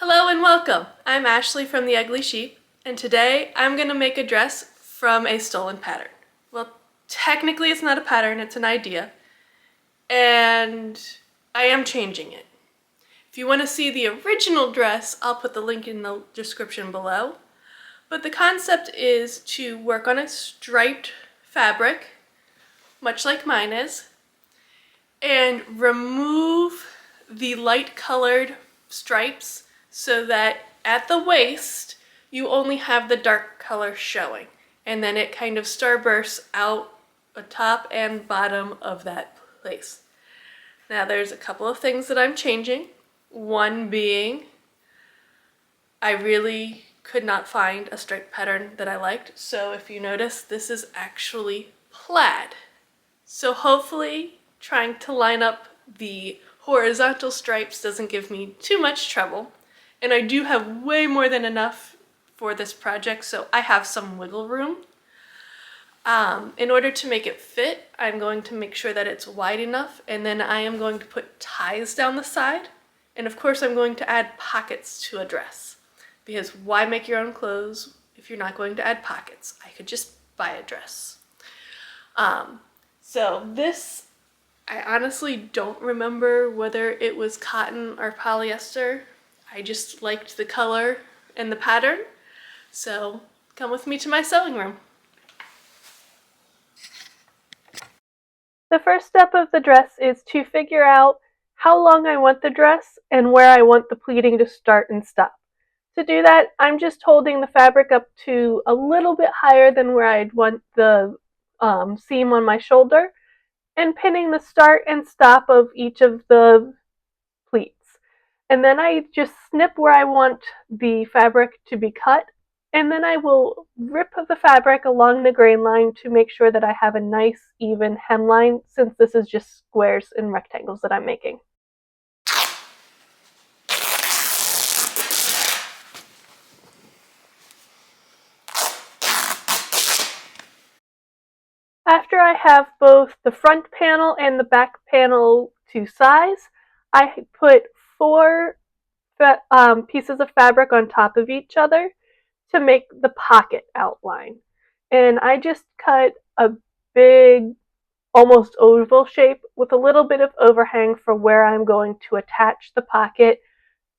Hello and welcome. I'm Ashley from The Ugly Sheep, and today I'm going to make a dress from a stolen pattern. Well, technically it's not a pattern, it's an idea, and I am changing it. If you want to see the original dress, I'll put the link in the description below. But the concept is to work on a striped fabric, much like mine is, and remove the light colored stripes so that at the waist you only have the dark color showing, and then it kind of starbursts out the top and bottom of that place. Now there's a couple of things that I'm changing. One being I really could not find a striped pattern that I liked, so if you notice, this is actually plaid. So hopefully trying to line up the horizontal stripes doesn't give me too much trouble. And I do have way more than enough for this project, so I have some wiggle room. In order to make it fit, I'm going to make sure that it's wide enough, and then I am going to put ties down the side. And of course I'm going to add pockets to a dress, because why make your own clothes if you're not going to add pockets? I could just buy a dress. So this, I honestly don't remember whether it was cotton or polyester. I just liked the color and the pattern. So come with me to my sewing room. The first step of the dress is to figure out how long I want the dress and where I want the pleating to start and stop. To do that, I'm just holding the fabric up to a little bit higher than where I'd want the seam on my shoulder, and pinning the start and stop of each of the pleats. And then I just snip where I want the fabric to be cut, and then I will rip the fabric along the grain line to make sure that I have a nice even hemline, since this is just squares and rectangles that I'm making. After I have both the front panel and the back panel to size, I put 4 pieces of fabric on top of each other to make the pocket outline. And I just cut a big, almost oval shape with a little bit of overhang for where I'm going to attach the pocket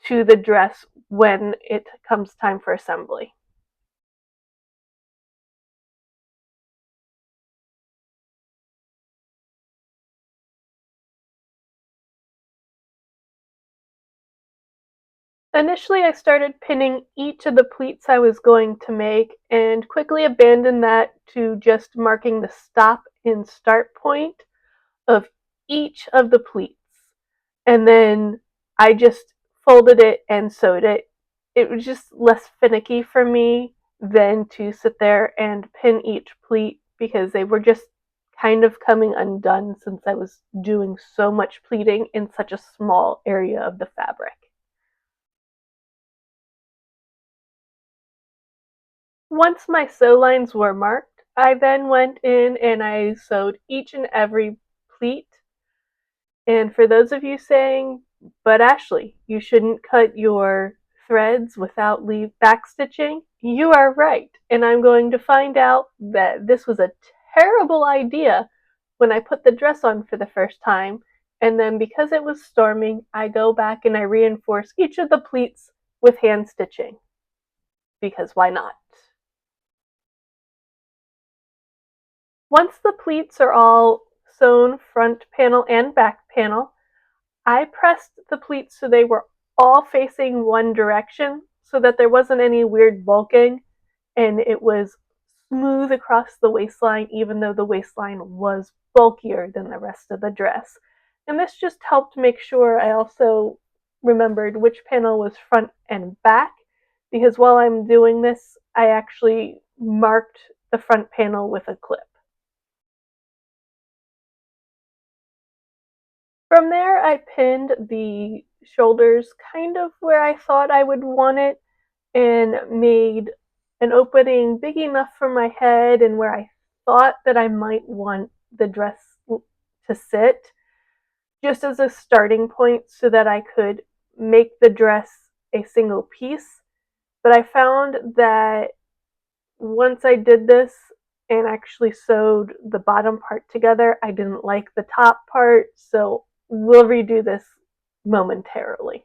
to the dress when it comes time for assembly. Initially, I started pinning each of the pleats I was going to make and quickly abandoned that to just marking the stop and start point of each of the pleats. And then I just folded it and sewed it. It was just less finicky for me than to sit there and pin each pleat, because they were just kind of coming undone since I was doing so much pleating in such a small area of the fabric. Once my sew lines were marked, I then went in and I sewed each and every pleat. And for those of you saying, but Ashley, you shouldn't cut your threads without back stitching, you are right. And I'm going to find out that this was a terrible idea when I put the dress on for the first time. And then because it was storming, I go back and I reinforce each of the pleats with hand stitching. Because why not? Once the pleats are all sewn front panel and back panel, I pressed the pleats so they were all facing one direction so that there wasn't any weird bulking, and it was smooth across the waistline even though the waistline was bulkier than the rest of the dress. And this just helped make sure I also remembered which panel was front and back, because while I'm doing this, I actually marked the front panel with a clip. From there, I pinned the shoulders kind of where I thought I would want it, and made an opening big enough for my head and where I thought that I might want the dress to sit, just as a starting point so that I could make the dress a single piece, but I found that once I did this and actually sewed the bottom part together, I didn't like the top part, so we'll redo this momentarily.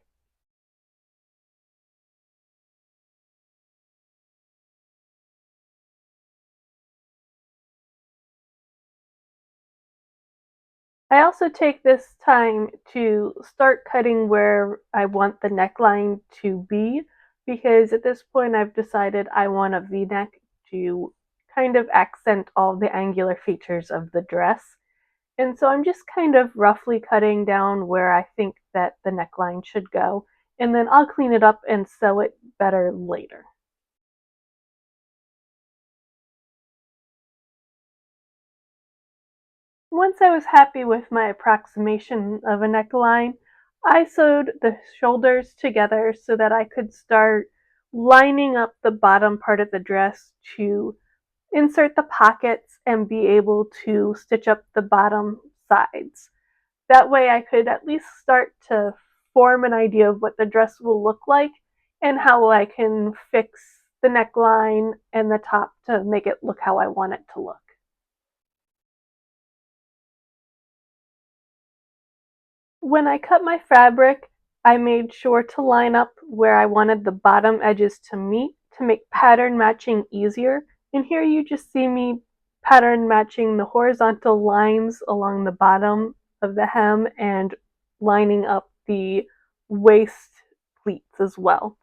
I also take this time to start cutting where I want the neckline to be, because at this point I've decided I want a V-neck to kind of accent all the angular features of the dress. And so I'm just kind of roughly cutting down where I think that the neckline should go, and then I'll clean it up and sew it better later. Once I was happy with my approximation of a neckline, I sewed the shoulders together so that I could start lining up the bottom part of the dress to insert the pockets and be able to stitch up the bottom sides. That way I could at least start to form an idea of what the dress will look like and how I can fix the neckline and the top to make it look how I want it to look. When I cut my fabric, I made sure to line up where I wanted the bottom edges to meet to make pattern matching easier. And here you just see me pattern matching the horizontal lines along the bottom of the hem and lining up the waist pleats as well.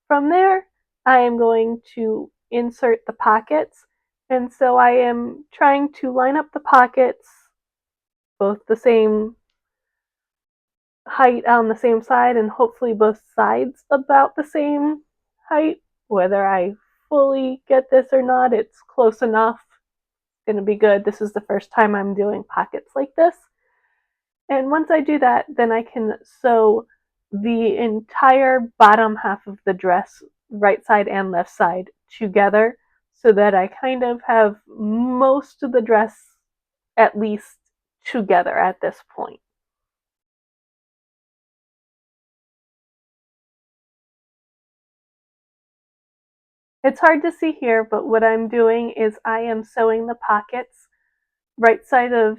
From there, I am going to insert the pockets. And so I am trying to line up the pockets both the same height on the same side and hopefully both sides about the same height. Whether I fully get this or not, it's close enough. It's going to be good. This is the first time I'm doing pockets like this. And once I do that, then I can sew the entire bottom half of the dress, right side and left side, together so that I kind of have most of the dress at least together at this point. It's hard to see here, but what I'm doing is I am sewing the pockets right side of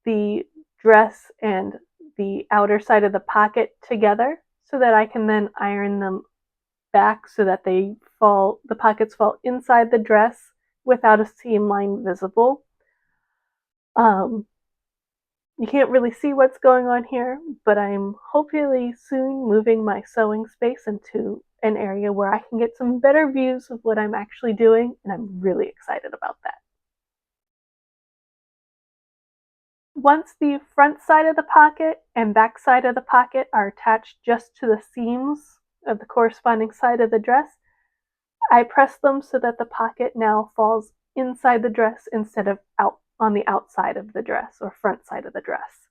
the dress and the outer side of the pocket together so that I can then iron them back so that the pockets fall inside the dress without a seam line visible. Um, you can't really see what's going on here, but I'm hopefully soon moving my sewing space into an area where I can get some better views of what I'm actually doing, and I'm really excited about that. Once the front side of the pocket and back side of the pocket are attached just to the seams of the corresponding side of the dress, I press them so that the pocket now falls inside the dress instead of out on the outside of the dress or front side of the dress.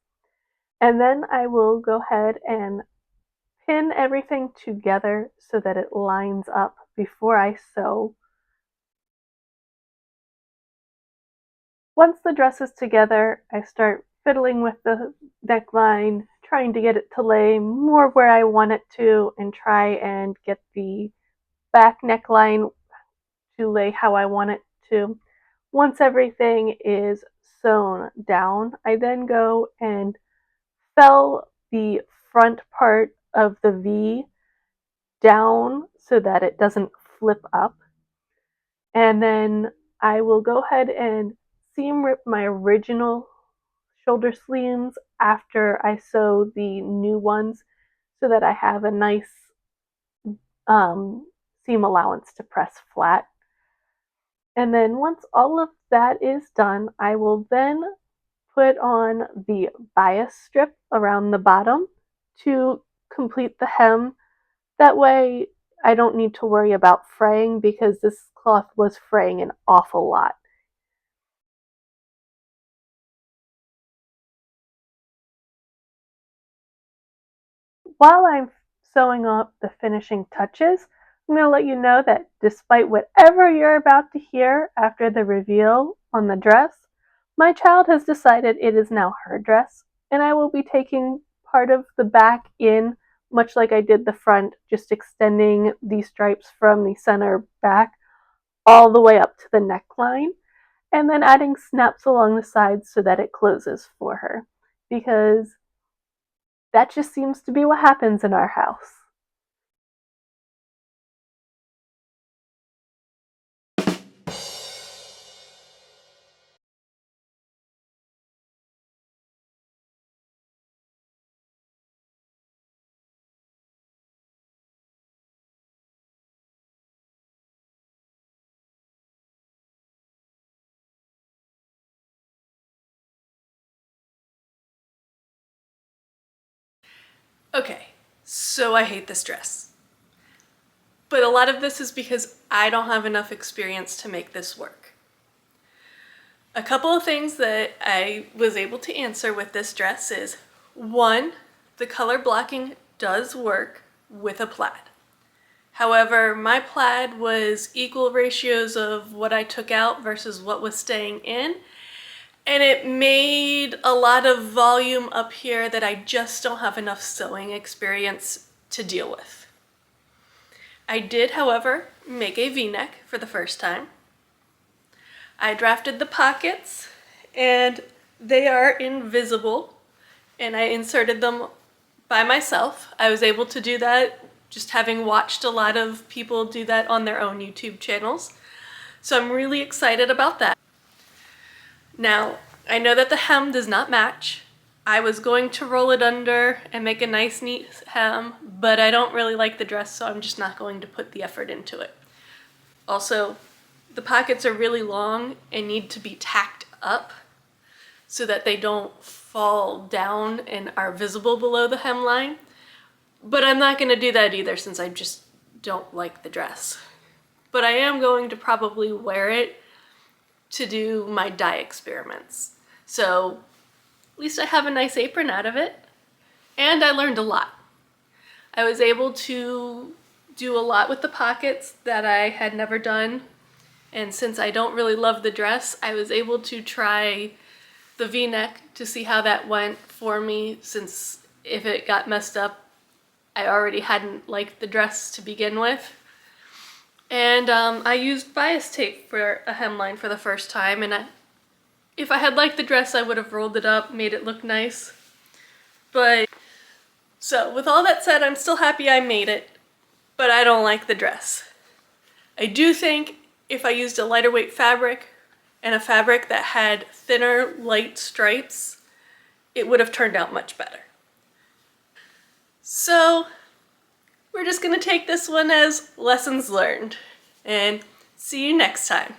And then I will go ahead and pin everything together so that it lines up before I sew. Once the dress is together, I start fiddling with the neckline, trying to get it to lay more where I want it to, and try and get the back neckline to lay how I want it to. Once everything is sewn down, I then go and fell the front part of the V down so that it doesn't flip up. And then I will go ahead and seam rip my original shoulder sleeves after I sew the new ones so that I have a nice seam allowance to press flat. And then once all of that is done, I will then put on the bias strip around the bottom to complete the hem. That way I don't need to worry about fraying because this cloth was fraying an awful lot. While I'm sewing up the finishing touches, I'm going to let you know that despite whatever you're about to hear after the reveal on the dress, my child has decided it is now her dress, and I will be taking part of the back in much like I did the front, just extending these stripes from the center back all the way up to the neckline, and then adding snaps along the sides so that it closes for her, because that just seems to be what happens in our house. Okay, so I hate this dress. But a lot of this is because I don't have enough experience to make this work. A couple of things that I was able to answer with this dress is, one, the color blocking does work with a plaid. However, my plaid was equal ratios of what I took out versus what was staying in, and it made a lot of volume up here that I just don't have enough sewing experience to deal with. I did, however, make a V-neck for the first time. I drafted the pockets, and they are invisible, and I inserted them by myself. I was able to do that just having watched a lot of people do that on their own YouTube channels. So I'm really excited about that. Now, I know that the hem does not match. I was going to roll it under and make a nice neat hem, but I don't really like the dress, so I'm just not going to put the effort into it. Also, the pockets are really long and need to be tacked up so that they don't fall down and are visible below the hemline. But I'm not going to do that either since I just don't like the dress. But I am going to probably wear it to do my dye experiments. So at least I have a nice apron out of it. And I learned a lot. I was able to do a lot with the pockets that I had never done. And since I don't really love the dress, I was able to try the V-neck to see how that went for me, since if it got messed up, I already hadn't liked the dress to begin with. And I used bias tape for a hemline for the first time, and if I had liked the dress, I would have rolled it up, made it look nice. So with all that said, I'm still happy I made it, but I don't like the dress. I do think if I used a lighter weight fabric and a fabric that had thinner, light stripes, it would have turned out much better. So we're just gonna take this one as lessons learned, and see you next time.